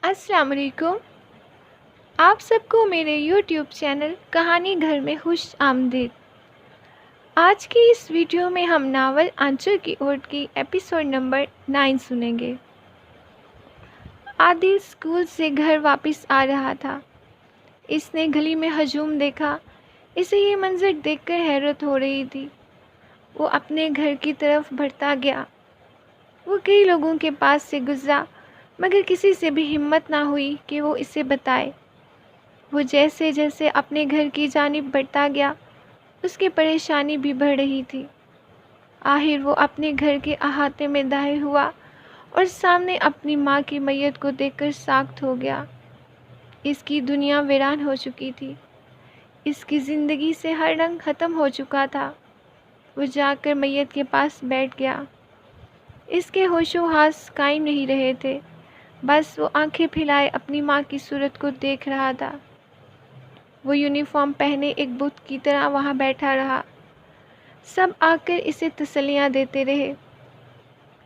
السلام علیکم۔ آپ سب کو میرے یوٹیوب چینل کہانی گھر میں خوش آمدید۔ آج کی اس ویڈیو میں ہم ناول آنچل کی اوٹ کی ایپیسوڈ نمبر 9 سنیں گے۔ عادل اسکول سے گھر واپس آ رہا تھا۔ اس نے گلی میں ہجوم دیکھا۔ اسے یہ منظر دیکھ کر حیرت ہو رہی تھی۔ وہ اپنے گھر کی طرف بڑھتا گیا۔ وہ کئی لوگوں کے پاس سے گزرا مگر کسی سے بھی ہمت نہ ہوئی کہ وہ اسے بتائے۔ وہ جیسے جیسے اپنے گھر کی جانب بڑھتا گیا اس کی پریشانی بھی بڑھ رہی تھی۔ آخر وہ اپنے گھر کے احاطے میں داخل ہوا اور سامنے اپنی ماں کی میت کو دیکھ کر ساکت ہو گیا۔ اس کی دنیا ویران ہو چکی تھی۔ اس کی زندگی سے ہر رنگ ختم ہو چکا تھا۔ وہ جا کر میت کے پاس بیٹھ گیا۔ اس کے ہوش و حواس قائم نہیں رہے تھے، بس وہ آنکھیں پھیلائے اپنی ماں کی صورت کو دیکھ رہا تھا۔ وہ یونیفارم پہنے ایک بت کی طرح وہاں بیٹھا رہا۔ سب آ کر اسے تسلیاں دیتے رہے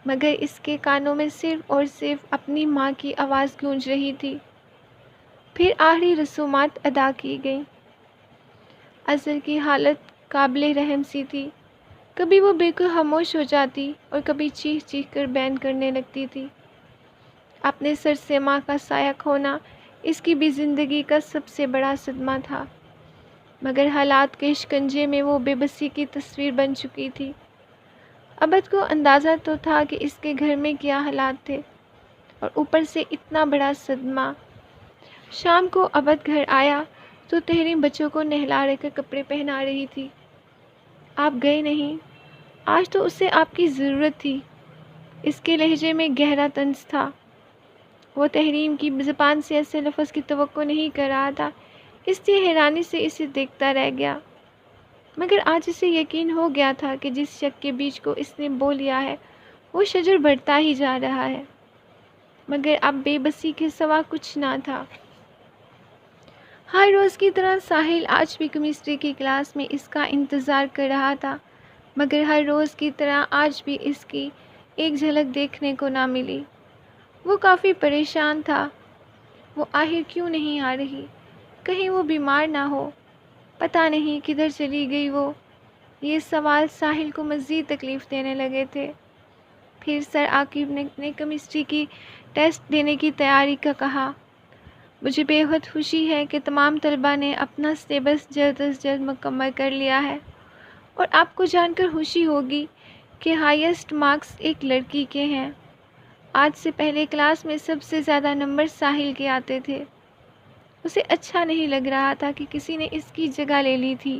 مگر اس کے کانوں میں صرف اور صرف اپنی ماں کی آواز گونج رہی تھی۔ پھر آخری رسومات ادا کی گئیں۔ اظہر کی حالت قابل رحم سی تھی۔ کبھی وہ بالکل خاموش ہو جاتی اور کبھی چیخ چیخ کر بیان کرنے لگتی تھی۔ اپنے سر سے ماں کا سایہ کھونا اس کی بھی زندگی کا سب سے بڑا صدمہ تھا، مگر حالات کے شکنجے میں وہ بے بسی کی تصویر بن چکی تھی۔ عبد کو اندازہ تو تھا کہ اس کے گھر میں کیا حالات تھے اور اوپر سے اتنا بڑا صدمہ۔ شام کو عبد گھر آیا تو تحریم بچوں کو نہلا کر کپڑے پہنا رہی تھی۔ آپ گئے نہیں؟ آج تو اسے آپ کی ضرورت تھی۔ اس کے لہجے میں گہرا طنز تھا۔ وہ تحریم کی زبان سے ایسے لفظ کی توقع نہیں کر رہا تھا، اس لیے حیرانی سے اسے دیکھتا رہ گیا۔ مگر آج اسے یقین ہو گیا تھا کہ جس شک کے بیج کو اس نے بو لیا ہے وہ شجر بڑھتا ہی جا رہا ہے، مگر اب بے بسی کے سوا کچھ نہ تھا۔ ہر روز کی طرح ساحل آج بھی کیمسٹری کی کلاس میں اس کا انتظار کر رہا تھا، مگر ہر روز کی طرح آج بھی اس کی ایک جھلک دیکھنے کو نہ ملی۔ وہ کافی پریشان تھا۔ وہ آخر کیوں نہیں آ رہی؟ کہیں وہ بیمار نہ ہو؟ پتہ نہیں کدھر چلی گئی وہ؟ یہ سوال ساحل کو مزید تکلیف دینے لگے تھے۔ پھر سر عاقب نے کیمسٹری کی ٹیسٹ دینے کی تیاری کا کہا۔ مجھے بے حد خوشی ہے کہ تمام طلباء نے اپنا سلیبس جلد از جلد مکمل کر لیا ہے، اور آپ کو جان کر خوشی ہوگی کہ ہائیسٹ مارکس ایک لڑکی کے ہیں۔ آج سے پہلے کلاس میں سب سے زیادہ نمبر ساحل کے آتے تھے۔ اسے اچھا نہیں لگ رہا تھا کہ کسی نے اس کی جگہ لے لی تھی،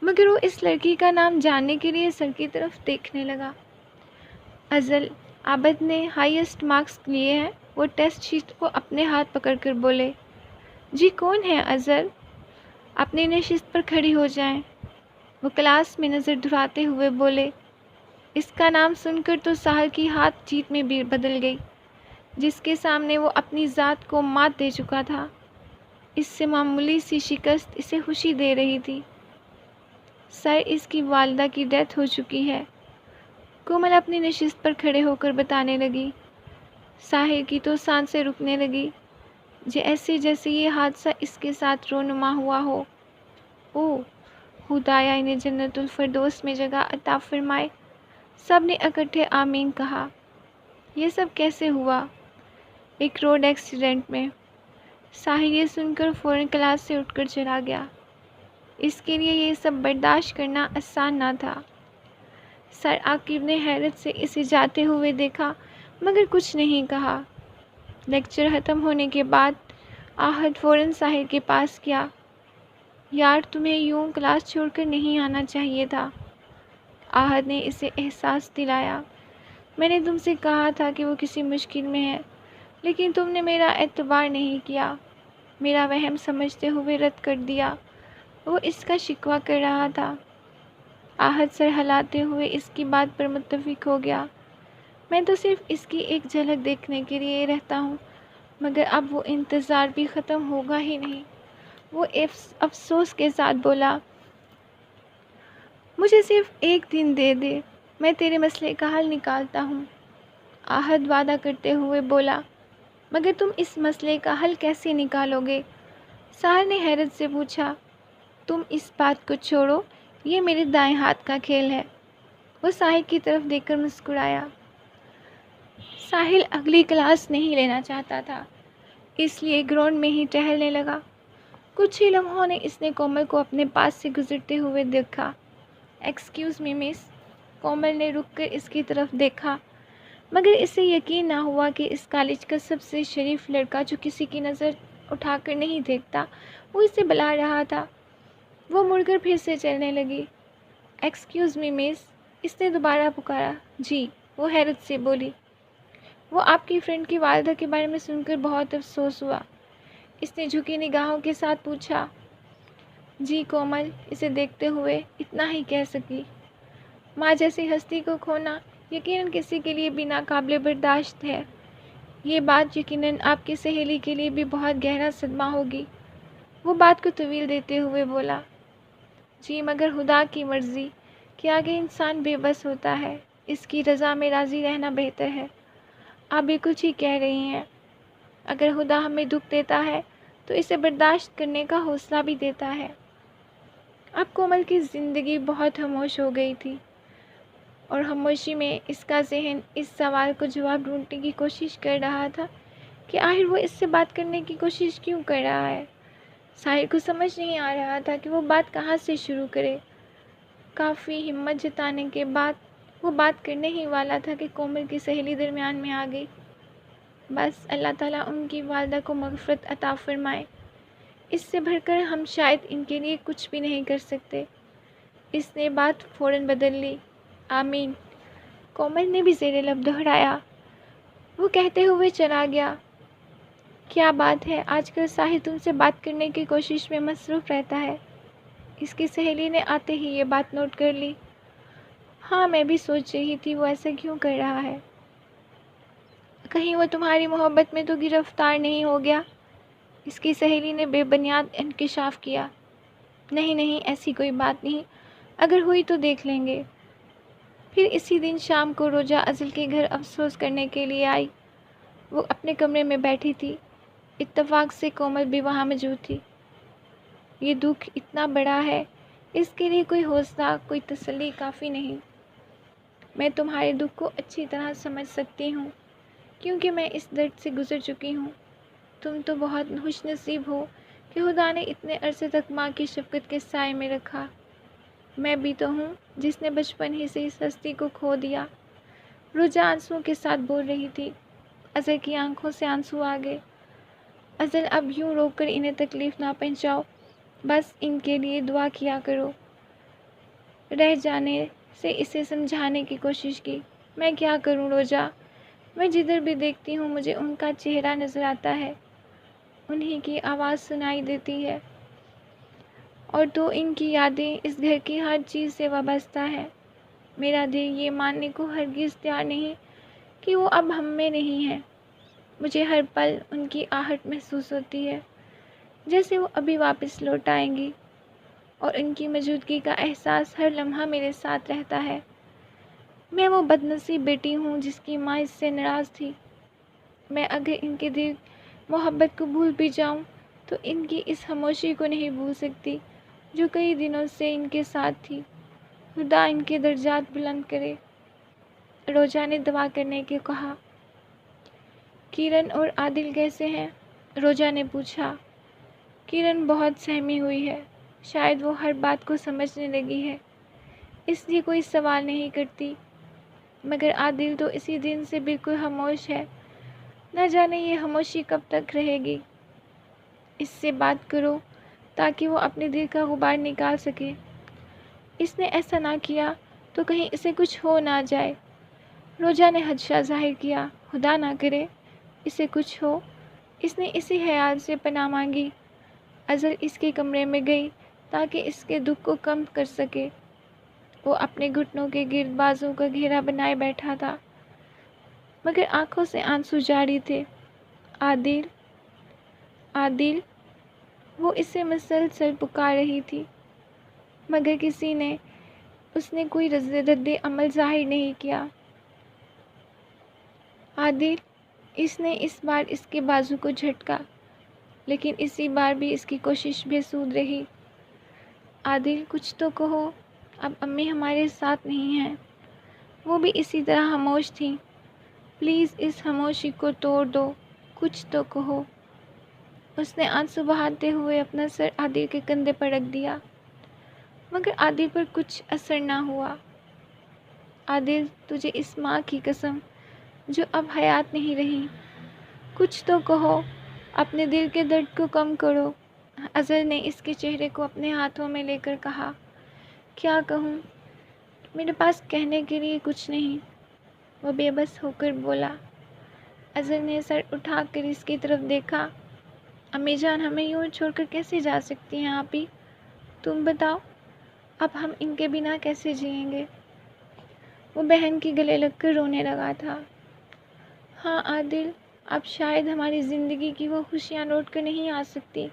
مگر وہ اس لڑکی کا نام جاننے کے لیے سر کی طرف دیکھنے لگا۔ ازل، عابد نے ہائیسٹ مارکس لیے ہیں؟ وہ ٹیسٹ شیٹ کو اپنے ہاتھ پکڑ کر بولے۔ جی کون ہے ازل؟ اپنی نشست پر کھڑی ہو جائیں۔ وہ کلاس میں نظر دہراتے ہوئے بولے۔ اس کا نام سن کر تو ساحل کی ہاتھ جیت میں بھی بدل گئی، جس کے سامنے وہ اپنی ذات کو مات دے چکا تھا۔ اس سے معمولی سی شکست اسے خوشی دے رہی تھی۔ سر، اس کی والدہ کی ڈیتھ ہو چکی ہے، کومل اپنی نشست پر کھڑے ہو کر بتانے لگی۔ ساحل کی تو سانسیں رکنے لگی، جیسے یہ حادثہ اس کے ساتھ رونما ہوا ہو۔ اوہ، خدایا انہیں جنت الفردوس میں جگہ عطا فرمائے۔ سب نے اکٹھے آمین کہا۔ یہ سب کیسے ہوا؟ ایک روڈ ایکسیڈنٹ میں۔ ساحل یہ سن کر فوراً کلاس سے اٹھ کر چلا گیا۔ اس کے لیے یہ سب برداشت کرنا آسان نہ تھا۔ سر عاقب نے حیرت سے اسے جاتے ہوئے دیکھا مگر کچھ نہیں کہا۔ لیکچر ختم ہونے کے بعد آہد فوراً ساحل کے پاس گیا۔ یار، تمہیں یوں کلاس چھوڑ کر نہیں آنا چاہیے تھا۔ آہد نے اسے احساس دلایا۔ میں نے تم سے کہا تھا کہ وہ کسی مشکل میں ہے، لیکن تم نے میرا اعتبار نہیں کیا، میرا وہم سمجھتے ہوئے رد کر دیا۔ وہ اس کا شکوہ کر رہا تھا۔ آہد سر ہلاتے ہوئے اس کی بات پر متفق ہو گیا۔ میں تو صرف اس کی ایک جھلک دیکھنے کے لیے رہتا ہوں، مگر اب وہ انتظار بھی ختم ہوگا ہی نہیں۔ وہ افسوس کے ساتھ بولا، مجھے صرف ایک دن دے دے، میں تیرے مسئلے کا حل نکالتا ہوں۔ آہد وعدہ کرتے ہوئے بولا، مگر تم اس مسئلے کا حل کیسے نکالو گے؟ ساحر نے حیرت سے پوچھا۔ تم اس بات کو چھوڑو، یہ میرے دائیں ہاتھ کا کھیل ہے۔ وہ ساحل کی طرف دیکھ کر مسکرایا۔ ساحل اگلی کلاس نہیں لینا چاہتا تھا، اس لیے گراؤنڈ میں ہی ٹہلنے لگا۔ کچھ ہی لمحوں نے اس نے کومل کو اپنے پاس سے گزرتے ہوئے دیکھا۔ ایکسکیوز می مس، کومل نے رک کر اس کی طرف دیکھا، مگر اسے یقین نہ ہوا کہ اس کالج کا سب سے شریف لڑکا جو کسی کی نظر اٹھا کر نہیں دیکھتا، وہ اسے بلا رہا تھا۔ وہ مڑ کر پھر سے چلنے لگی۔ ایکسکیوز می مس، اس نے دوبارہ پکارا۔ جی، وہ حیرت سے بولی۔ وہ آپ کی فرینڈ کی والدہ کے بارے میں سن کر بہت افسوس ہوا، اس نے جھکی نگاہوں کے ساتھ پوچھا۔ جی کومل اسے دیکھتے ہوئے اتنا ہی کہہ سکی۔ ماں جیسی ہستی کو کھونا یقیناً کسی کے لیے بھی ناقابل برداشت ہے۔ یہ بات یقیناً آپ کی سہیلی کے لیے بھی بہت گہرا صدمہ ہوگی۔ وہ بات کو طویل دیتے ہوئے بولا۔ جی مگر خدا کی مرضی کہ آگے انسان بے بس ہوتا ہے، اس کی رضا میں راضی رہنا بہتر ہے۔ آپ بھی کچھ ہی کہہ رہی ہیں۔ اگر خدا ہمیں دکھ دیتا ہے تو اسے برداشت کرنے کا حوصلہ بھی دیتا ہے۔ اب کومل کی زندگی بہت خاموش ہو گئی تھی، اور خاموشی میں اس کا ذہن اس سوال کو جواب ڈھونڈنے کی کوشش کر رہا تھا کہ آخر وہ اس سے بات کرنے کی کوشش کیوں کر رہا ہے۔ ساحر کو سمجھ نہیں آ رہا تھا کہ وہ بات کہاں سے شروع کرے۔ کافی ہمت جتانے کے بعد وہ بات کرنے ہی والا تھا کہ کومل کی سہیلی درمیان میں آ گئی۔ بس اللہ تعالیٰ ان کی والدہ کو مغفرت عطا فرمائے، اس سے بڑھ کر ہم شاید ان کے لیے کچھ بھی نہیں کر سکتے۔ اس نے بات فوراً بدل لی۔ آمین، کومل نے بھی زیر لب دہرایا۔ وہ کہتے ہوئے چلا گیا۔ کیا بات ہے، آج کل ساحر تم سے بات کرنے کی کوشش میں مصروف رہتا ہے؟ اس کی سہیلی نے آتے ہی یہ بات نوٹ کر لی۔ ہاں میں بھی سوچ رہی تھی وہ ایسا کیوں کر رہا ہے۔ کہیں وہ تمہاری محبت میں تو گرفتار نہیں ہو گیا؟ اس کی سہیلی نے بے بنیاد انکشاف کیا۔ نہیں نہیں، ایسی کوئی بات نہیں، اگر ہوئی تو دیکھ لیں گے۔ پھر اسی دن شام کو روجا ازل کے گھر افسوس کرنے کے لیے آئی۔ وہ اپنے کمرے میں بیٹھی تھی، اتفاق سے کومل بھی وہاں موجود تھی۔ یہ دکھ اتنا بڑا ہے، اس کے لیے کوئی حوصلہ، کوئی تسلی کافی نہیں۔ میں تمہارے دکھ کو اچھی طرح سمجھ سکتی ہوں، کیونکہ میں اس درد سے گزر چکی ہوں۔ تم تو بہت خوش نصیب ہو کہ خدا نے اتنے عرصے تک ماں کی شفقت کے سائے میں رکھا۔ میں بھی تو ہوں جس نے بچپن ہی سے اس ہستی کو کھو دیا۔ روجا آنسوؤں کے ساتھ بول رہی تھی۔ ازل کی آنکھوں سے آنسو آ گئے۔ ازل اب یوں رو کر انہیں تکلیف نہ پہنچاؤ، بس ان کے لیے دعا کیا کرو۔ رہ جانے سے اسے سمجھانے کی کوشش کی۔ میں کیا کروں روجا، میں جدھر بھی دیکھتی ہوں مجھے ان کا چہرہ نظر آتا ہے، انہی کی آواز سنائی دیتی ہے، اور تو ان کی یادیں اس گھر کی ہر چیز سے وابستہ ہے۔ میرا دل یہ ماننے کو ہرگز تیار نہیں کہ وہ اب ہم میں نہیں ہیں۔ مجھے ہر پل ان کی آہٹ محسوس ہوتی ہے، جیسے وہ ابھی واپس لوٹ آئیں گی، اور ان کی موجودگی کا احساس ہر لمحہ میرے ساتھ رہتا ہے۔ میں وہ بدنصیب بیٹی ہوں جس کی ماں اس سے ناراض تھی۔ میں اگر ان کے دل محبت کو بھول بھی جاؤں تو ان کی اس خاموشی کو نہیں بھول سکتی جو کئی دنوں سے ان کے ساتھ تھی۔ خدا ان کے درجات بلند کرے۔ روجا نے دعا کرنے کے کہا۔ کرن اور عادل کیسے ہیں؟ روجا نے پوچھا۔ کرن بہت سہمی ہوئی ہے، شاید وہ ہر بات کو سمجھنے لگی ہے، اس لیے کوئی سوال نہیں کرتی، مگر عادل تو اسی دن سے بالکل خاموش ہے، نہ جانے یہ خاموشی کب تک رہے گی۔ اس سے بات کرو تاکہ وہ اپنے دل کا غبار نکال سکے۔ اس نے ایسا نہ کیا تو کہیں اسے کچھ ہو نہ جائے۔ روجا نے خدشہ ظاہر کیا۔ خدا نہ کرے اسے کچھ ہو۔ اس نے اسی خیال سے پناہ مانگی۔ ازل اس کے کمرے میں گئی تاکہ اس کے دکھ کو کم کر سکے۔ وہ اپنے گھٹنوں کے گرد بازو کا گھیرا بنائے بیٹھا تھا، مگر آنکھوں سے آنسو جاری تھے۔ عادل، عادل، وہ اسے مسلسل پکار رہی تھی، مگر کسی نے اس نے کوئی رد عمل ظاہر نہیں کیا۔ عادل، اس نے اس بار اس کے بازو کو جھٹکا، لیکن اسی بار بھی اس کی کوشش بے سود رہی۔ عادل کچھ تو کہو، اب امی ہمارے ساتھ نہیں ہیں۔ وہ بھی اسی طرح خاموش تھیں۔ پلیز اس خاموشی کو توڑ دو، کچھ تو کہو۔ اس نے آنسو بہاتے ہوئے اپنا سر عادل کے کندھے پر رکھ دیا، مگر عادل پر کچھ اثر نہ ہوا۔ عادل، تجھے اس ماں کی قسم جو اب حیات نہیں رہی، کچھ تو کہو، اپنے دل کے درد کو کم کرو۔ اظہر نے اس کے چہرے کو اپنے ہاتھوں میں لے کر کہا، کیا کہوں؟ میرے پاس کہنے کے لیے کچھ نہیں، وہ بے بس ہو کر بولا۔ اظہر نے سر اٹھا کر اس کی طرف دیکھا۔ امی جان ہمیں یوں چھوڑ کر کیسے جا سکتی ہیں آپ ہی؟ تم بتاؤ، اب ہم ان کے بنا کیسے جئیں گے؟ وہ بہن کے گلے لگ کر رونے لگا تھا۔ ہاں عادل، اب شاید ہماری زندگی کی وہ خوشیاں لوٹ کر نہیں آ سکتی،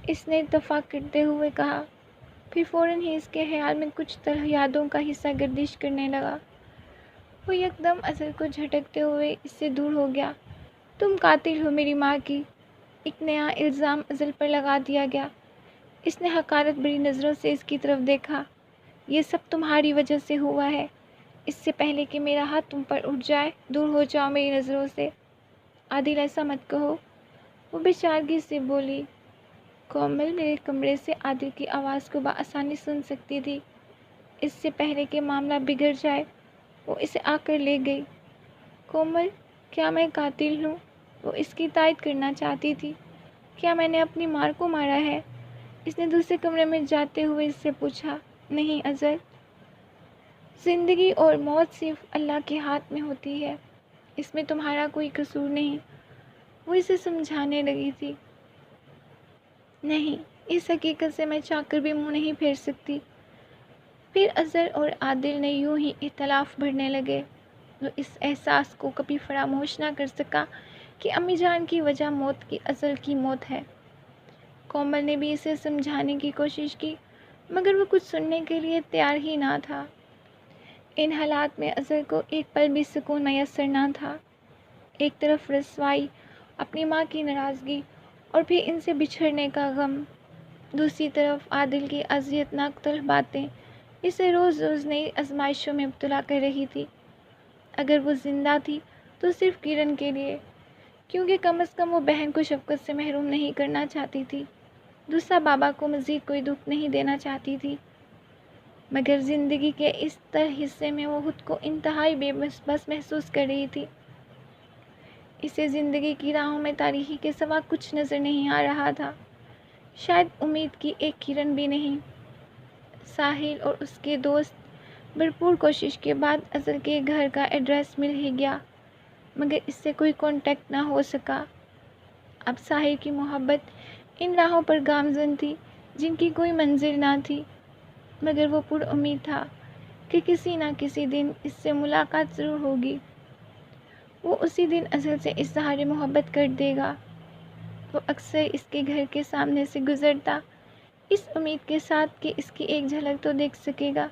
اس نے اتفاق کرتے ہوئے کہا۔ پھر فوراً ہی اس کے خیال میں کچھ طرح یادوں کا حصہ گردش کرنے لگا۔ وہ یکدم اظہر کو جھٹکتے ہوئے اس سے دور ہو گیا۔ تم قاتل ہو میری ماں کی، ایک نیا الزام اظہر پر لگا دیا گیا۔ اس نے حقارت بھری نظروں سے اس کی طرف دیکھا۔ یہ سب تمہاری وجہ سے ہوا ہے۔ اس سے پہلے کہ میرا ہاتھ تم پر اٹھ جائے، دور ہو جاؤ میری نظروں سے۔ عادل ایسا مت کہو، وہ بے چارگی سے بولی۔ کومل میرے کمرے سے عادل کی آواز کو بآسانی سن سکتی تھی۔ اس سے پہلے کہ معاملہ بگڑ جائے، وہ اسے آ کر لے گئی۔ کومل، کیا میں قاتل ہوں؟ وہ اس کی تائید کرنا چاہتی تھی۔ کیا میں نے اپنی ماں کو مارا ہے؟ اس نے دوسرے کمرے میں جاتے ہوئے اس سے پوچھا۔ نہیں اظہر، زندگی اور موت صرف اللہ کے ہاتھ میں ہوتی ہے، اس میں تمہارا کوئی قصور نہیں، وہ اسے سمجھانے لگی تھی۔ نہیں، اس حقیقت سے میں چاہ کر بھی منہ نہیں پھیر سکتی۔ پھر اظہر اور عادل نے یوں ہی اختلاف بڑھنے لگے۔ وہ اس احساس کو کبھی فراموش نہ کر سکا کہ امی جان کی وجہ موت کی اظہر کی موت ہے۔ کومل نے بھی اسے سمجھانے کی کوشش کی، مگر وہ کچھ سننے کے لیے تیار ہی نہ تھا۔ ان حالات میں اظہر کو ایک پل بھی سکون میسر نہ تھا۔ ایک طرف رسوائی، اپنی ماں کی ناراضگی اور پھر ان سے بچھڑنے کا غم، دوسری طرف عادل کی اذیت ناک تلخ باتیں اسے روز روز نئی آزمائشوں میں مبتلا کر رہی تھی۔ اگر وہ زندہ تھی تو صرف کرن کے لیے، کیونکہ کم از کم وہ بہن کو شفقت سے محروم نہیں کرنا چاہتی تھی، دوسرا بابا کو مزید کوئی دکھ نہیں دینا چاہتی تھی۔ مگر زندگی کے اس تر حصے میں وہ خود کو انتہائی بے بس محسوس کر رہی تھی۔ اسے زندگی کی راہوں میں تاریکی کے سوا کچھ نظر نہیں آ رہا تھا، شاید امید کی ایک کرن بھی نہیں۔ ساحل اور اس کے دوست بھرپور کوشش کے بعد اظہر کے گھر کا ایڈریس مل ہی گیا، مگر اس سے کوئی کانٹیکٹ نہ ہو سکا۔ اب ساحل کی محبت ان راہوں پر گامزن تھی جن کی کوئی منزل نہ تھی، مگر وہ پر امید تھا کہ کسی نہ کسی دن اس سے ملاقات ضرور ہوگی۔ وہ اسی دن اظہر سے اظہار محبت کر دے گا۔ وہ اکثر اس کے گھر کے سامنے سے گزرتا، اس امید کے ساتھ کہ اس کی ایک جھلک تو دیکھ سکے گا،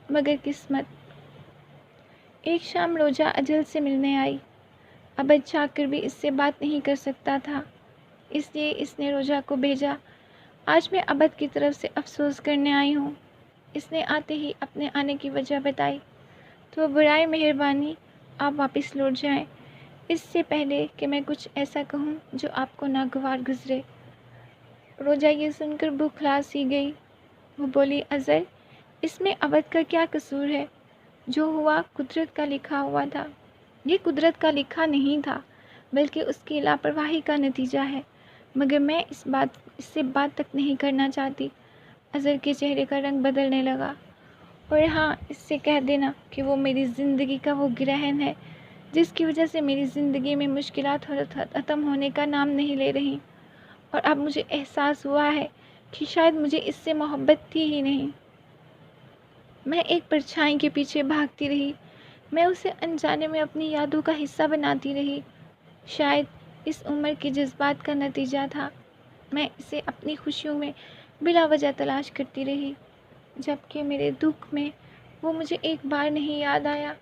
مگر قسمت۔ ایک شام روجا اجل سے ملنے آئی۔ ابد چاہ کر بھی اس سے بات نہیں کر سکتا تھا، اس لیے اس نے روجا کو بھیجا۔ آج میں ابد کی طرف سے افسوس کرنے آئی ہوں۔ اس نے آتے ہی اپنے آنے کی وجہ بتائی۔ تو برائے مہربانی آپ واپس لوٹ جائیں، اس سے پہلے کہ میں کچھ ایسا کہوں جو آپ کو ناگوار گزرے۔ روجا یہ سن کر بوکھلا سی گئی۔ وہ بولی، اظہر، اس میں ابد کا کیا قصور ہے؟ جو ہوا قدرت کا لکھا ہوا تھا۔ یہ قدرت کا لکھا نہیں تھا، بلکہ اس کی لاپرواہی کا نتیجہ ہے، مگر میں اس سے بات تک نہیں کرنا چاہتی۔ اظہر کے چہرے کا رنگ بدلنے لگا۔ اور ہاں، اس سے کہہ دینا کہ وہ میری زندگی کا وہ گرہن ہے جس کی وجہ سے میری زندگی میں مشکلات ختم ہونے کا نام نہیں لے رہی، اور اب مجھے احساس ہوا ہے کہ شاید مجھے اس سے محبت تھی ہی نہیں۔ میں ایک پرچھائی کے پیچھے بھاگتی رہی، میں اسے انجانے میں اپنی یادوں کا حصہ بناتی رہی۔ شاید اس عمر کے جذبات کا نتیجہ تھا۔ میں اسے اپنی خوشیوں میں بلا وجہ تلاش کرتی رہی، جبکہ میرے دکھ میں وہ مجھے ایک بار نہیں یاد آیا۔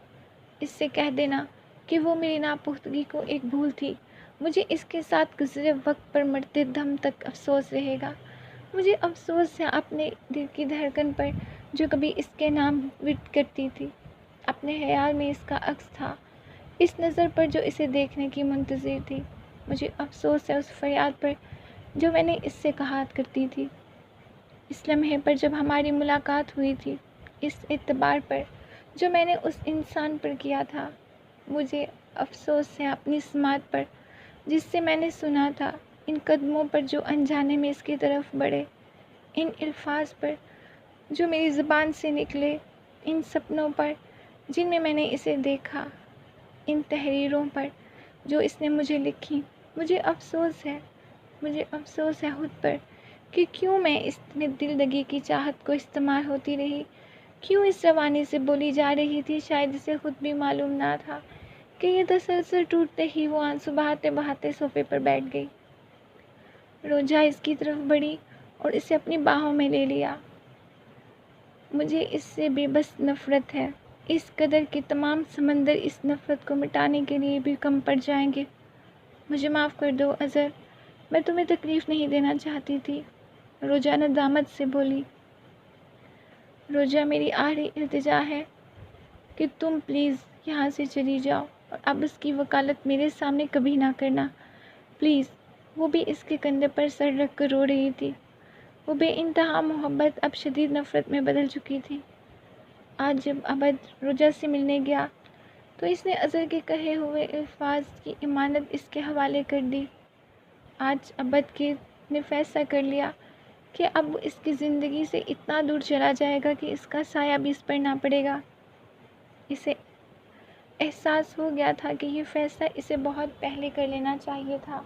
اس سے کہہ دینا کہ وہ میری ناپختگی کو ایک بھول تھی۔ مجھے اس کے ساتھ گزرے وقت پر مرتے دم تک افسوس رہے گا۔ مجھے افسوس ہے اپنے دل کی دھڑکن پر جو کبھی اس کے نام ورد کرتی تھی۔ اپنے خیال میں اس کا عکس تھا، اس نظر پر جو اسے دیکھنے کی منتظر تھی۔ مجھے افسوس ہے اس فریاد پر جو میں نے اس سے کہا کرتی تھی، اس لمحے پر جب ہماری ملاقات ہوئی تھی، اس اعتبار پر جو میں نے اس انسان پر کیا تھا۔ مجھے افسوس ہے اپنی سماعت پر جس سے میں نے سنا تھا، ان قدموں پر جو انجانے میں اس کی طرف بڑھے، ان الفاظ پر جو میری زبان سے نکلے، ان سپنوں پر جن میں میں نے اسے دیکھا، ان تحریروں پر جو اس نے مجھے لکھی۔ مجھے افسوس ہے خود پر کہ کیوں میں اس میں دل لگی کی چاہت کو استعمال ہوتی رہی، کیوں اس روانی سے بولی جا رہی تھی۔ شاید اسے خود بھی معلوم نہ تھا کہ یہ تسلسل ٹوٹتے ہی وہ آنسو بہاتے بہاتے صوفے پر بیٹھ گئی۔ روجا اس کی طرف بڑھی اور اسے اپنی باہوں میں لے لیا۔ مجھے اس سے بے بس نفرت ہے، اس قدر کہ تمام سمندر اس نفرت کو مٹانے کے لیے بھی کم پڑ جائیں گے۔ مجھے معاف کر دو اظہر، میں تمہیں تکلیف نہیں دینا چاہتی تھی، روجا ندامت سے بولی۔ روجا، میری آخری التجا ہے کہ تم پلیز یہاں سے چلی جاؤ اور اب اس کی وکالت میرے سامنے کبھی نہ کرنا، پلیز۔ وہ بھی اس کے کندھے پر سر رکھ کر رو رہی تھی۔ وہ بے انتہا محبت اب شدید نفرت میں بدل چکی تھی۔ آج جب عبد روجا سے ملنے گیا تو اس نے اظہر کے کہے ہوئے الفاظ کی امانت اس کے حوالے کر دی۔ آج عبد نے فیصلہ کر لیا کہ اب وہ اس کی زندگی سے اتنا دور چلا جائے گا کہ اس کا سایہ بھی اس پر نہ پڑے گا۔ اسے احساس ہو گیا تھا کہ یہ فیصلہ اسے بہت پہلے کر لینا چاہیے تھا،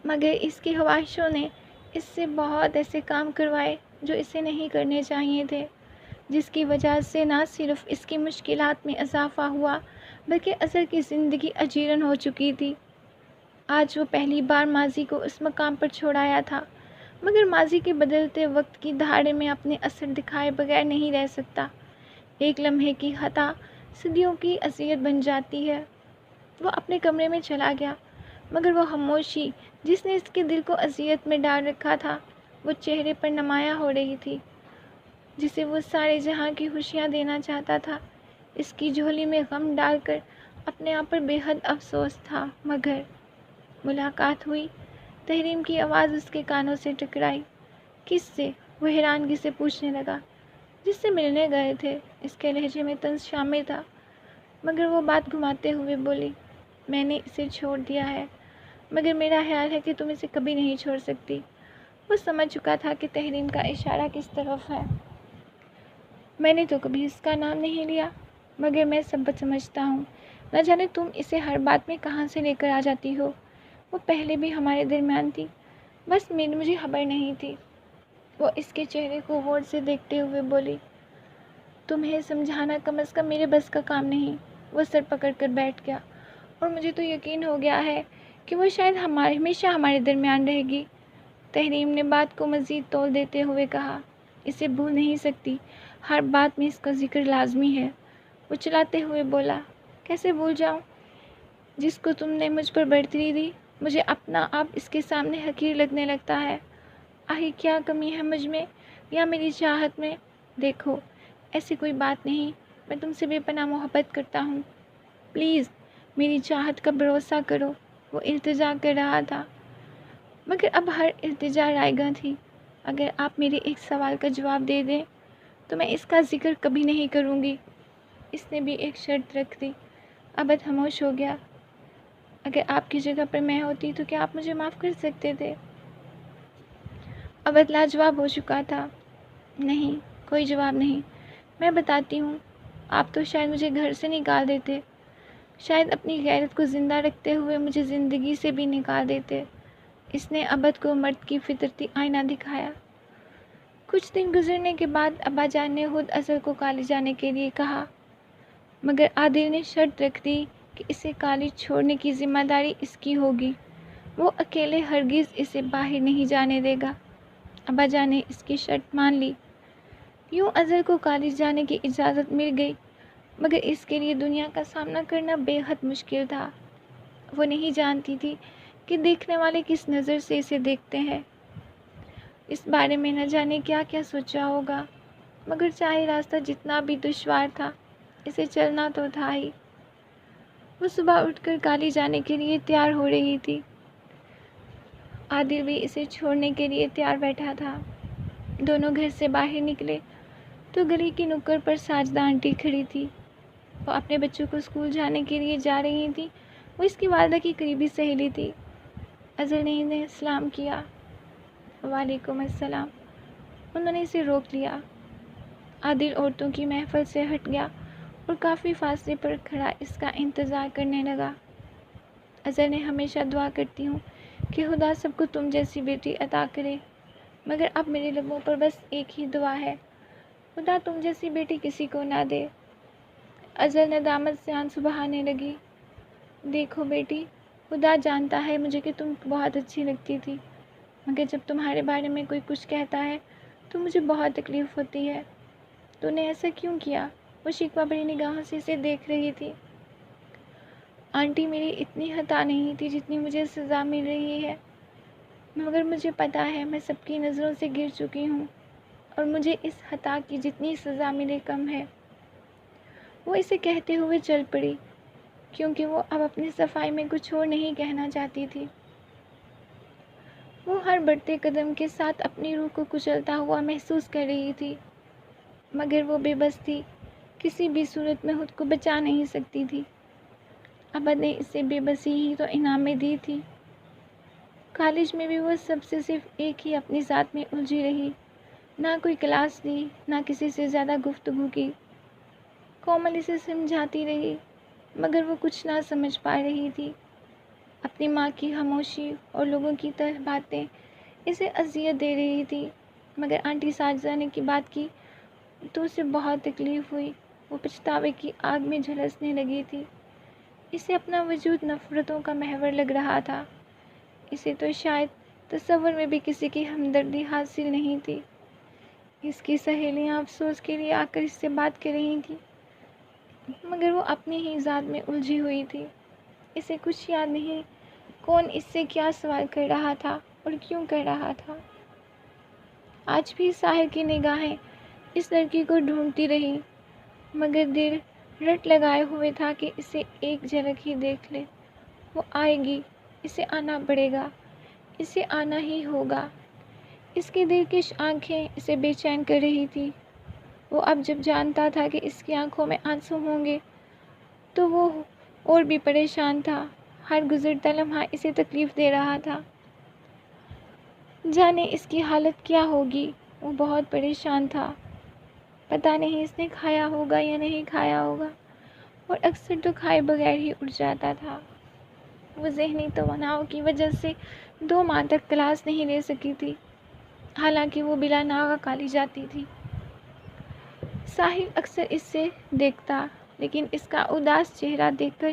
مگر اس کی خواہشوں نے اس سے بہت ایسے کام کروائے جو اسے نہیں کرنے چاہیے تھے، جس کی وجہ سے نہ صرف اس کی مشکلات میں اضافہ ہوا بلکہ اظہر کی زندگی اجیرن ہو چکی تھی۔ آج وہ پہلی بار ماضی کو اس مقام پر چھوڑ آیا تھا، مگر ماضی کے بدلتے وقت کی دھاڑے میں اپنے اثر دکھائے بغیر نہیں رہ سکتا۔ ایک لمحے کی خطا صدیوں کی اذیت بن جاتی ہے۔ وہ اپنے کمرے میں چلا گیا، مگر وہ خاموشی جس نے اس کے دل کو اذیت میں ڈال رکھا تھا، وہ چہرے پر نمایاں ہو رہی تھی، جسے وہ سارے جہاں کی خوشیاں دینا چاہتا تھا۔ اس کی جھولی میں غم ڈال کر اپنے آپ پر بے حد افسوس تھا۔ مگر ملاقات ہوئی، تحریم کی آواز اس کے کانوں سے ٹکرائی۔ کس سے؟ وہ حیرانگی سے پوچھنے لگا۔ جس سے ملنے گئے تھے۔ اس کے لہجے میں طنز شامل تھا، مگر وہ بات گھماتے ہوئے بولی، میں نے اسے چھوڑ دیا ہے، مگر میرا خیال ہے کہ تم اسے کبھی نہیں چھوڑ سکتی۔ وہ سمجھ چکا تھا کہ تحریم کا اشارہ کس طرف ہے۔ میں نے تو کبھی اس کا نام نہیں لیا، مگر میں سب سمجھتا ہوں۔ نہ جانے تم اسے ہر بات میں کہاں سے لے کر آ جاتی ہو۔ وہ پہلے بھی ہمارے درمیان تھی، بس مجھے خبر نہیں تھی۔ وہ اس کے چہرے کو غور سے دیکھتے ہوئے بولی، تمہیں سمجھانا کم از کم میرے بس کا کام نہیں۔ وہ سر پکڑ کر بیٹھ گیا، اور مجھے تو یقین ہو گیا ہے کہ وہ شاید ہمیشہ ہمارے درمیان رہے گی۔ تحریم نے بات کو مزید تول دیتے ہوئے کہا، اسے بھول نہیں سکتی، ہر بات میں اس کا ذکر لازمی ہے۔ وہ چلاتے ہوئے بولا، کیسے بھول جاؤں؟ جس کو تم نے مجھ پر برتری دی، مجھے اپنا آپ اس کے سامنے حقیر لگنے لگتا ہے۔ آخر کیا کمی ہے مجھ میں یا میری چاہت میں؟ دیکھو، ایسی کوئی بات نہیں، میں تم سے بے پناہ محبت کرتا ہوں، پلیز میری چاہت کا بھروسہ کرو۔ وہ التجا کر رہا تھا، مگر اب ہر التجا رائے گاں تھی۔ اگر آپ میرے ایک سوال کا جواب دے دیں تو میں اس کا ذکر کبھی نہیں کروں گی۔ اس نے بھی ایک شرط رکھ دی۔ عبد خاموش ہو گیا۔ اگر آپ کی جگہ پر میں ہوتی تو کیا آپ مجھے معاف کر سکتے تھے؟ عبد لاجواب ہو چکا تھا۔ نہیں، کوئی جواب نہیں۔ میں بتاتی ہوں، آپ تو شاید مجھے گھر سے نکال دیتے، شاید اپنی غیرت کو زندہ رکھتے ہوئے مجھے زندگی سے بھی نکال دیتے۔ اس نے عبد کو مرد کی فطرتی آئینہ دکھایا۔ کچھ دن گزرنے کے بعد ابا جان نے خود اظہر کو کالج جانے کے لیے کہا، مگر عادل نے شرط رکھ دی کہ اسے کالج چھوڑنے کی ذمہ داری اس کی ہوگی، وہ اکیلے ہرگز اسے باہر نہیں جانے دے گا۔ ابا جان نے اس کی شرط مان لی۔ یوں اظہر کو کالج جانے کی اجازت مل گئی، مگر اس کے لیے دنیا کا سامنا کرنا بے حد مشکل تھا۔ وہ نہیں جانتی تھی کہ دیکھنے والے کس نظر سے اسے دیکھتے ہیں، اس بارے میں نہ جانے کیا کیا سوچا ہوگا، مگر چاہے راستہ جتنا بھی دشوار تھا، اسے چلنا تو تھا ہی۔ وہ صبح اٹھ کر کالج جانے کے لیے تیار ہو رہی تھی۔ عادل بھی اسے چھوڑنے کے لیے تیار بیٹھا تھا۔ دونوں گھر سے باہر نکلے تو گلی کی نکڑ پر ساجدہ آنٹی کھڑی تھی۔ وہ اپنے بچوں کو اسکول جانے کے لیے جا رہی تھی۔ وہ اس کی والدہ کی قریبی سہیلی تھی۔ اظہر نے انہیں سلام کیا۔ وعلیکم السلام۔ انہوں نے اسے روک لیا۔ عادل عورتوں کی محفل سے ہٹ گیا اور کافی فاصلے پر کھڑا اس کا انتظار کرنے لگا۔ اظہر نے ہمیشہ دعا کرتی ہوں کہ خدا سب کو تم جیسی بیٹی عطا کرے، مگر اب میرے لبوں پر بس ایک ہی دعا ہے، خدا تم جیسی بیٹی کسی کو نہ دے۔ اظہر ندامت سے آنسو بہانے لگی۔ دیکھو بیٹی، خدا جانتا ہے مجھے کہ تم بہت اچھی لگتی تھی، مگر جب تمہارے بارے میں کوئی کچھ کہتا ہے تو مجھے بہت تکلیف ہوتی ہے۔ تو نے ایسا کیوں کیا؟ وہ شکوہ بھری نگاہوں سے اسے دیکھ رہی تھی۔ آنٹی، میری اتنی خطا نہیں تھی جتنی مجھے سزا مل رہی ہے، مگر مجھے پتا ہے میں سب کی نظروں سے گر چکی ہوں اور مجھے اس خطا کی جتنی سزا ملے کم ہے۔ وہ اسے کہتے ہوئے چل پڑی، کیونکہ وہ اب اپنی صفائی میں کچھ اور نہیں کہنا چاہتی تھی۔ وہ ہر بڑھتے قدم کے ساتھ اپنی روح کو کچلتا ہوا محسوس کر رہی تھی، مگر وہ بے بس تھی، کسی بھی صورت میں خود کو بچا نہیں سکتی تھی۔ ابا نے اسے بے بسی ہی تو انعام میں دی تھی۔ کالج میں بھی وہ سب سے صرف ایک ہی اپنی ذات میں الجھی رہی، نہ کوئی کلاس لی، نہ کسی سے زیادہ گفتگو کی۔ کومل اسے سمجھاتی رہی، مگر وہ کچھ نہ سمجھ پا رہی تھی۔ اپنی ماں کی خاموشی اور لوگوں کی طرح باتیں اسے اذیت دے رہی تھی، مگر آنٹی ساجدہ نے کی بات کی تو اسے بہت تکلیف ہوئی۔ وہ پچھتاوے کی آگ میں جھلسنے لگی تھی۔ اسے اپنا وجود نفرتوں کا محور لگ رہا تھا۔ اسے تو شاید تصور میں بھی کسی کی ہمدردی حاصل نہیں تھی۔ اس کی سہیلیاں افسوس کے لیے آ کر اس سے بات کر رہی تھیں، مگر وہ اپنی ہی ذات میں الجھی ہوئی تھی۔ اسے کچھ یاد نہیں کون اس سے کیا سوال کر رہا تھا اور کیوں کر رہا تھا۔ آج بھی ساحر کی نگاہیں اس لڑکی کو ڈھونڈتی رہی، مگر دل رٹ لگائے ہوئے تھا کہ اسے ایک جھلک ہی دیکھ لے۔ وہ آئے گی، اسے آنا پڑے گا، اسے آنا ہی ہوگا۔ اس کی دلکش آنکھیں اسے بے چین کر رہی تھی۔ وہ اب جب جانتا تھا کہ اس کی آنکھوں میں آنسو ہوں گے تو وہ اور بھی پریشان تھا۔ ہر گزرتا لمحہ اسے تکلیف دے رہا تھا۔ جانے اس کی حالت کیا ہوگی۔ وہ بہت پریشان تھا۔ پتہ نہیں اس نے کھایا ہوگا یا نہیں کھایا ہوگا، اور اکثر تو کھائے بغیر ہی اٹھ جاتا تھا۔ وہ ذہنی تناؤ کی وجہ سے 2 ماہ تک کلاس نہیں لے سکی تھی، حالانکہ وہ بلا ناغہ کالج جاتی تھی۔ ساحر اکثر اس سے دیکھتا، لیکن اس کا اداس چہرہ دیکھ کر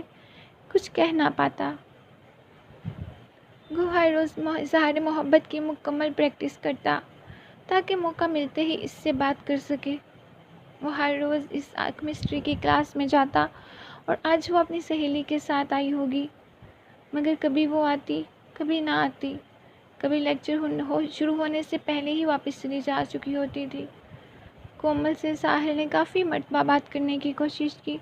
کچھ کہہ نہ پاتا۔ وہ ہر روز اظہار محبت کی مکمل پریکٹس کرتا تاکہ موقع ملتے ہی اس سے بات کر سکے۔ وہ ہر روز اس کیمسٹری کی کلاس میں جاتا اور آج وہ اپنی سہیلی کے ساتھ آئی ہوگی، مگر کبھی وہ آتی، کبھی نہ آتی، کبھی لیکچر شروع ہونے سے پہلے ہی واپس چلی جا چکی ہوتی تھی۔ کومل سے ساحر نے کافی مرتبہ بات کرنے کی کوشش کی،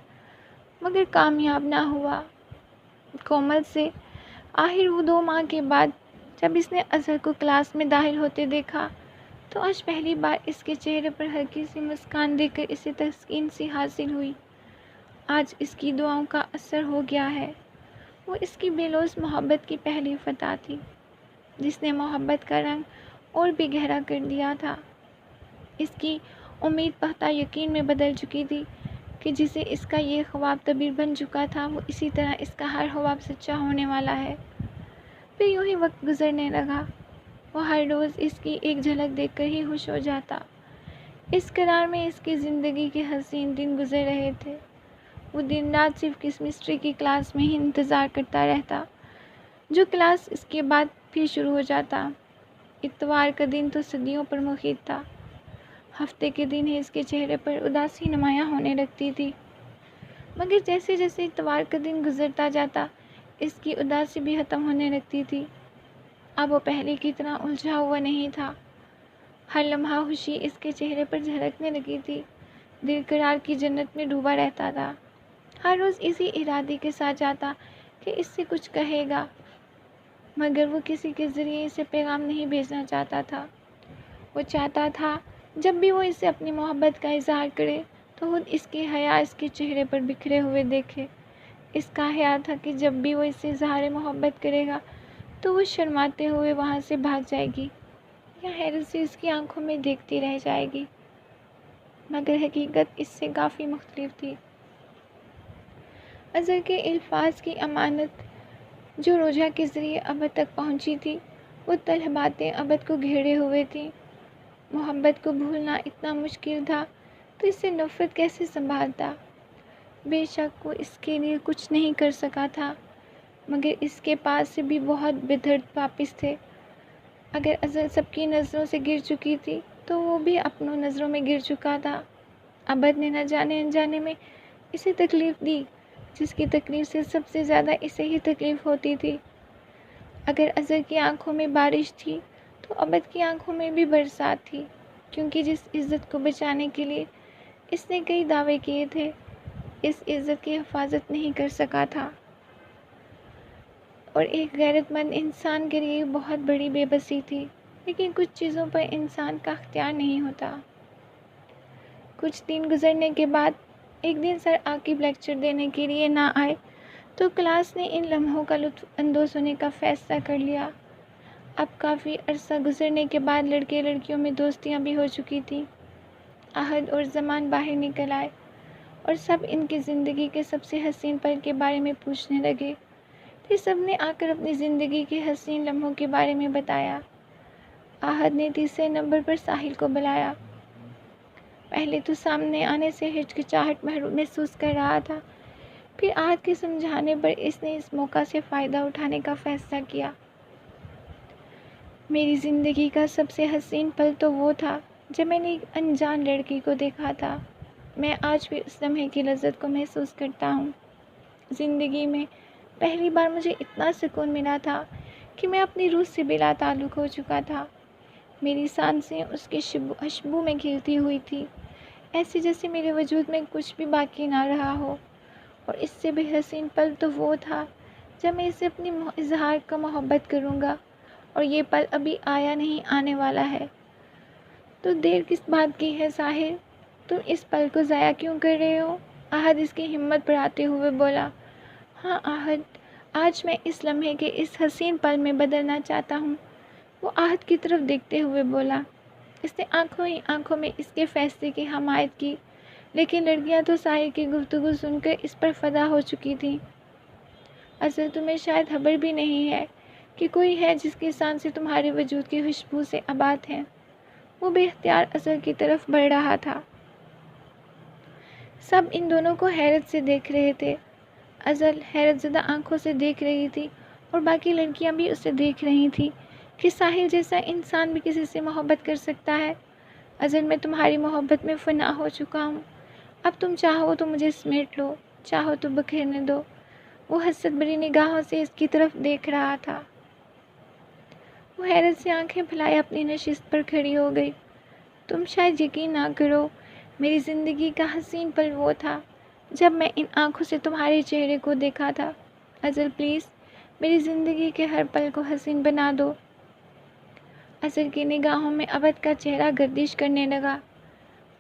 مگر کامیاب نہ ہوا۔ کومل سے آخر وہ 2 ماہ کے بعد جب اس نے اظہر کو کلاس میں داخل ہوتے دیکھا تو آج پہلی بار اس کے چہرے پر ہلکی سی مسکان دیکھ کر اسے تسکین سی حاصل ہوئی۔ آج اس کی دعاؤں کا اثر ہو گیا ہے۔ وہ اس کی بے لوث محبت کی پہلی فتح تھی، جس نے محبت کا رنگ اور بھی گہرا کر دیا تھا۔ اس کی امید پختہ یقین میں بدل چکی تھی کہ جسے اس کا یہ خواب تعبیر بن چکا تھا، وہ اسی طرح اس کا ہر خواب سچا ہونے والا ہے۔ پھر یوں ہی وقت گزرنے لگا۔ وہ ہر روز اس کی ایک جھلک دیکھ کر ہی خوش ہو جاتا۔ اس قرار میں اس کی زندگی کے حسین دن گزر رہے تھے۔ وہ دن رات صرف کیمسٹری کی کلاس میں ہی انتظار کرتا رہتا، جو کلاس اس کے بعد پھر شروع ہو جاتا۔ اتوار کا دن تو صدیوں پر محیط تھا۔ ہفتے کے دن ہی اس کے چہرے پر اداسی نمایاں ہونے لگتی تھی۔ مگر جیسے جیسے اتوار کا دن گزرتا جاتا اس کی اداسی بھی ختم ہونے لگتی تھی۔ اب وہ پہلے کی طرح الجھا ہوا نہیں تھا، ہر لمحہ خوشی اس کے چہرے پر جھلکنے لگی تھی، دل قرار کی جنت میں ڈوبا رہتا تھا۔ ہر روز اسی ارادے کے ساتھ جاتا کہ اس سے کچھ کہے گا، مگر وہ کسی کے ذریعے اسے پیغام نہیں بھیجنا چاہتا تھا۔ وہ چاہتا تھا جب بھی وہ اسے اپنی محبت کا اظہار کرے تو خود اس کی حیا اس کے چہرے پر بکھرے ہوئے دیکھے۔ اس کا خیال تھا کہ جب بھی وہ اس سے اظہار محبت کرے گا تو وہ شرماتے ہوئے وہاں سے بھاگ جائے گی یا حیرت سے اس کی آنکھوں میں دیکھتی رہ جائے گی، مگر حقیقت اس سے کافی مختلف تھی۔ اظہر کے الفاظ کی امانت جو روجا کے ذریعے ابد تک پہنچی تھی، وہ تلخ باتیں ابد کو گھیرے ہوئے تھیں۔ محبت کو بھولنا اتنا مشکل تھا تو اس سے نفرت کیسے سنبھالتا؟ بے شک وہ اس کے لیے کچھ نہیں کر سکا تھا، مگر اس کے پاس سے بھی بہت بدہرد واپس تھے۔ اگر اظہر سب کی نظروں سے گر چکی تھی تو وہ بھی اپنوں نظروں میں گر چکا تھا۔ ابد نے نہ جانے انجانے میں اسے تکلیف دی، جس کی تکلیف سے سب سے زیادہ اسے ہی تکلیف ہوتی تھی۔ اگر اظہر کی آنکھوں میں بارش تھی تو ابد کی آنکھوں میں بھی برسات تھی، کیونکہ جس عزت کو بچانے کے لیے اس نے کئی دعوے کیے تھے، اس عزت کی حفاظت نہیں کر سکا تھا۔ اور ایک غیرت مند انسان کے لیے بہت بڑی بے بسی تھی، لیکن کچھ چیزوں پر انسان کا اختیار نہیں ہوتا۔ کچھ دن گزرنے کے بعد ایک دن سر عاقب لیکچر دینے کے لیے نہ آئے تو کلاس نے ان لمحوں کا لطف اندوز ہونے کا فیصلہ کر لیا۔ اب کافی عرصہ گزرنے کے بعد لڑکے لڑکیوں میں دوستیاں بھی ہو چکی تھیں۔ احد اور زمان باہر نکل آئے اور سب ان کی زندگی کے سب سے حسین پل کے بارے میں پوچھنے لگے۔ پھر سب نے آ کر اپنی زندگی کے حسین لمحوں کے بارے میں بتایا۔ احد نے تیسرے نمبر پر ساحل کو بلایا۔ پہلے تو سامنے آنے سے ہچکچاہٹ محسوس کر رہا تھا، پھر احد کے سمجھانے پر اس نے اس موقع سے فائدہ اٹھانے کا فیصلہ کیا۔ میری زندگی کا سب سے حسین پل تو وہ تھا جب میں نے ایک انجان لڑکی کو دیکھا تھا۔ میں آج بھی اس لمحے کی لذت کو محسوس کرتا ہوں۔ زندگی میں پہلی بار مجھے اتنا سکون ملا تھا کہ میں اپنی روح سے بلا تعلق ہو چکا تھا۔ میری سانسیں اس کے خوشبو میں کھلتی ہوئی تھی، ایسے جیسے میرے وجود میں کچھ بھی باقی نہ رہا ہو۔ اور اس سے بھی حسین پل تو وہ تھا جب میں اسے اپنی اظہار کا محبت کروں گا، اور یہ پل ابھی آیا نہیں، آنے والا ہے۔ تو دیر کس بات کی ہے ساحل، تم اس پل کو ضائع کیوں کر رہے ہو؟ احد اس کی ہمت بڑھاتے ہوئے بولا۔ ہاں احد، آج میں اس لمحے کے اس حسین پل میں بدلنا چاہتا ہوں، وہ احد کی طرف دیکھتے ہوئے بولا۔ اس نے آنکھوں ہی آنکھوں میں اس کے فیصلے کی حمایت کی، لیکن لڑکیاں تو ساحل کی گفتگو سن کر اس پر فدا ہو چکی تھیں۔ اصل تمہیں شاید خبر بھی نہیں ہے کہ کوئی ہے جس کی سانسیں تمہارے وجود کی خوشبو سے آباد ہیں۔ وہ بے اختیار اظہر کی طرف بڑھ رہا تھا۔ سب ان دونوں کو حیرت سے دیکھ رہے تھے۔ اظہر حیرت زدہ آنکھوں سے دیکھ رہی تھی اور باقی لڑکیاں بھی اسے دیکھ رہی تھیں کہ ساحل جیسا انسان بھی کسی سے محبت کر سکتا ہے۔ اظہر، میں تمہاری محبت میں فنا ہو چکا ہوں، اب تم چاہو تو مجھے سمیٹ لو، چاہو تو بکھیرنے دو۔ وہ حسرت بھری نگاہوں سے اس کی طرف دیکھ رہا تھا۔ وہ حیرت سے آنکھیں پھیلائے اپنی نشست پر کھڑی ہو گئی۔ تم شاید یقین نہ کرو، میری زندگی کا حسین پل وہ تھا جب میں ان آنکھوں سے تمہارے چہرے کو دیکھا تھا۔ اظہر پلیز، میری زندگی کے ہر پل کو حسین بنا دو۔ اظہر کی نگاہوں میں ابد کا چہرہ گردش کرنے لگا۔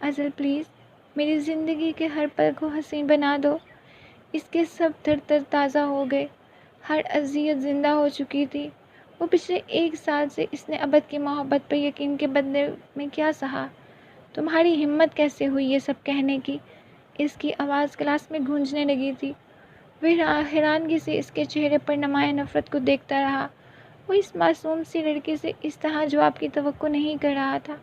اظہر پلیز، میری زندگی کے ہر پل کو حسین بنا دو۔ اس کے سب تر تر تازہ ہو گئے، ہر اذیت زندہ ہو چکی تھی۔ وہ پچھلے 1 سال سے اس نے ابد کی محبت پر یقین کے بدلے میں کیا سہا؟ تمہاری ہمت کیسے ہوئی یہ سب کہنے کی؟ اس کی آواز کلاس میں گونجنے لگی تھی۔ وہ حیرانگی سے اس کے چہرے پر نمایاں نفرت کو دیکھتا رہا۔ وہ اس معصوم سی لڑکی سے اس طرح جواب کی توقع نہیں کر رہا تھا۔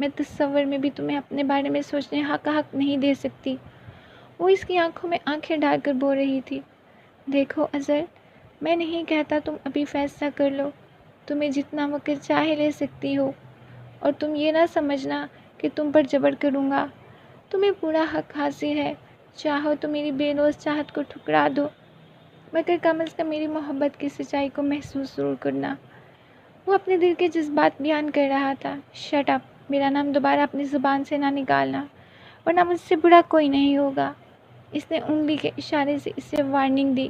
میں تصور میں بھی تمہیں اپنے بارے میں سوچنے کا حق نہیں دے سکتی، وہ اس کی آنکھوں میں آنکھیں ڈال کر بول رہی تھی۔ دیکھو اظہر، میں نہیں کہتا تم ابھی فیصلہ کر لو، تمہیں جتنا وقت چاہے لے سکتی ہو، اور تم یہ نہ سمجھنا کہ تم پر جبر کروں گا۔ تمہیں پورا حق حاصل ہے، چاہو تو میری بے لوث چاہت کو ٹھکرا دو، مگر کم از کم میری محبت کی سچائی کو محسوس ضرور کرنا۔ وہ اپنے دل کے جذبات بیان کر رہا تھا۔ شٹ اپ، میرا نام دوبارہ اپنی زبان سے نہ نکالنا، ورنہ مجھ سے برا کوئی نہیں ہوگا۔ اس نے انگلی کے اشارے سے اسے وارننگ دی۔